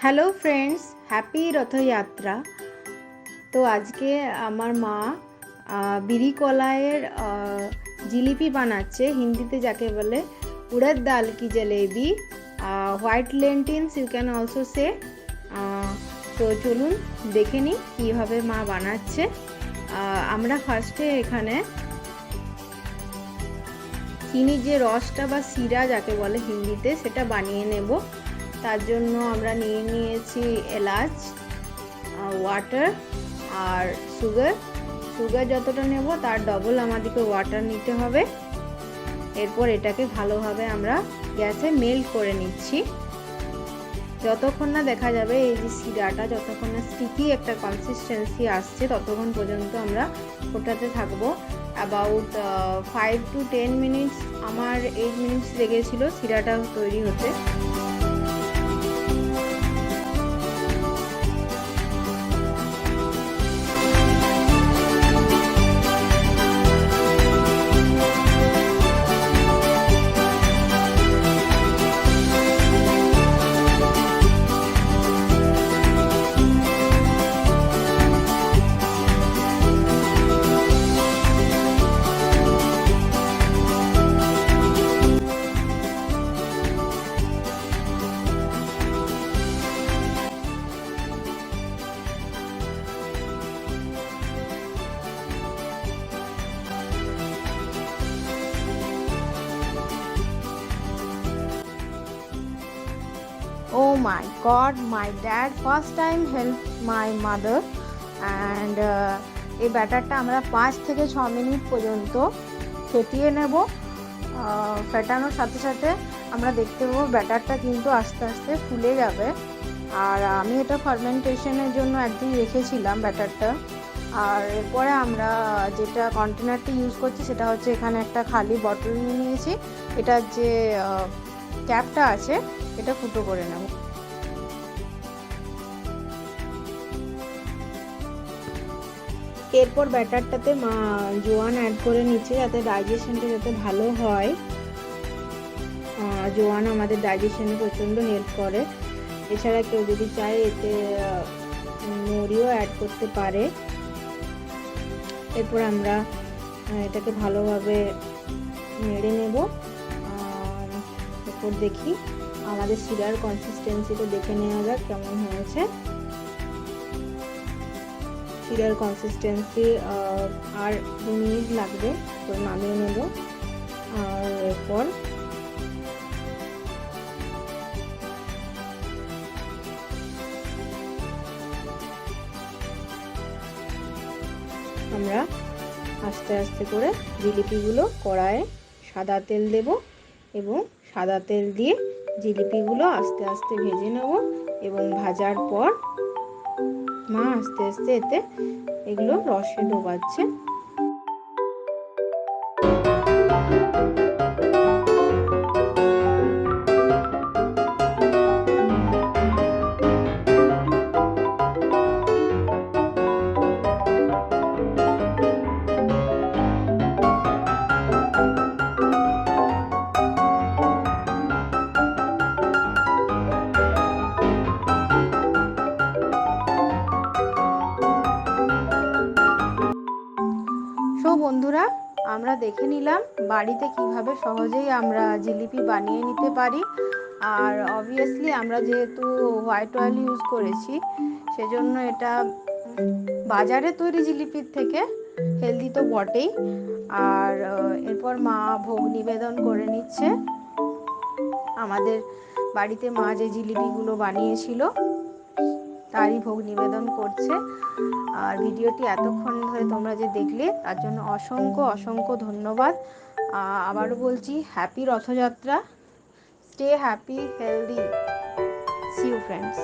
Hello friends, happy Rathyatra. তো আজকে আমার মা বিরি কলাইয়ের জিলিপি বানাচ্ছে, হিন্দিতে যাকে বলে উড়দ ডাল কি জলেবি, white lentils you can also say. তো চলুন দেখে নিই কীভাবে মা বানাচ্ছে। আমরা ফার্স্টে এখানে চিনির যে রসটা বা শিরা যাকে বলে হিন্দিতে, সেটা বানিয়ে নেব। তার জন্য আমরা নিয়ে নিয়েছি এলাচ, ওয়াটার আর সুগার যতটা নেব তার ডবল আমাদেরকে ওয়াটার নিতে হবে। এরপর এটাকে ভালোভাবে আমরা গ্যাসে মেল্ট করে নিচ্ছি। যতক্ষণ না দেখা যাবে এই যে শিরাটা যতক্ষণ না স্টিকি একটা কনসিস্টেন্সি আসছে ততক্ষণ পর্যন্ত আমরা ফোটাতে থাকবো। অ্যাবাউট 5 to 10 মিনিটস, আমার 8 মিনিটস লেগেছিল শিরাটা তৈরি হতে। Oh my God, my dad first time helped my mother and এই ব্যাটারটা আমরা 5 থেকে 6 মিনিট পর্যন্ত ফেটিয়ে নেব। ফেটানোর সাথে সাথে আমরা দেখতে পাবো ব্যাটারটা কিন্তু আস্তে আস্তে ফুলে যাবে। আর আমি এটা ফার্মেন্টেশনের জন্য একদিন রেখেছিলাম ব্যাটারটা। আর এরপরে আমরা যেটা কন্টেনারটি ইউজ করছি সেটা হচ্ছে এখানে একটা খালি বটল নিয়ে নিয়েছি। এটার যে ক্যাপটা আছে এটা ফুটো করে নেব। এরপর ব্যাটারটাতে জোয়ান অ্যাড করে নিচ্ছে যাতে ডাইজেশনটা যাতে ভালো হয়। জোয়ান আমাদের ডাইজেশনে প্রচণ্ড হেল্প করে। এছাড়া কেউ যদি চায় এতে মরিও অ্যাড করতে পারে। এরপর আমরা এটাকে ভালোভাবে নেড়ে নেব। এরপর দেখি আমাদের শিরার কনসিস্টেন্সিটা দেখে নেওয়া যাক কেমন হয়েছে। শিরার কনসিস্টেন্সি আর 2 মিনিট লাগবে, তো নামিয়ে নেব। আর এরপর আমরা আস্তে আস্তে করে জিলিপিগুলো কড়াইয়ে সাদা তেল দেব এবং সাদা তেল দিয়ে জিলিপিগুলো আস্তে আস্তে ভেজে নেব। এবং ভাজার পর মা আস্তে আস্তে এতে এগুলো রসে ডোবাচ্ছে। বন্ধুরা, আমরা দেখে নিলাম বাড়িতে কিভাবে সহজেই আমরা জিলিপি বানিয়ে নিতে পারি। আর অবভিয়াসলি আমরা যেহেতু হোয়াইট অয়েল ইউজ করেছি সেজন্য এটা বাজারে তৈরি জিলিপির থেকে হেলদি তো বটেই। আর এরপর মা ভোগ নিবেদন করে নিচ্ছে। আমাদের বাড়িতে মা যে জিলিপিগুলো বানিয়েছিল তারই ভোগ নিবেদন করছে। আর ভিডিওটি এতক্ষণ ধরে তোমরা যে দেখলে তার জন্য অসংখ্য অসংখ্য ধন্যবাদ। আবারও বলছি happy Rathyatra. Stay happy, healthy. See you friends.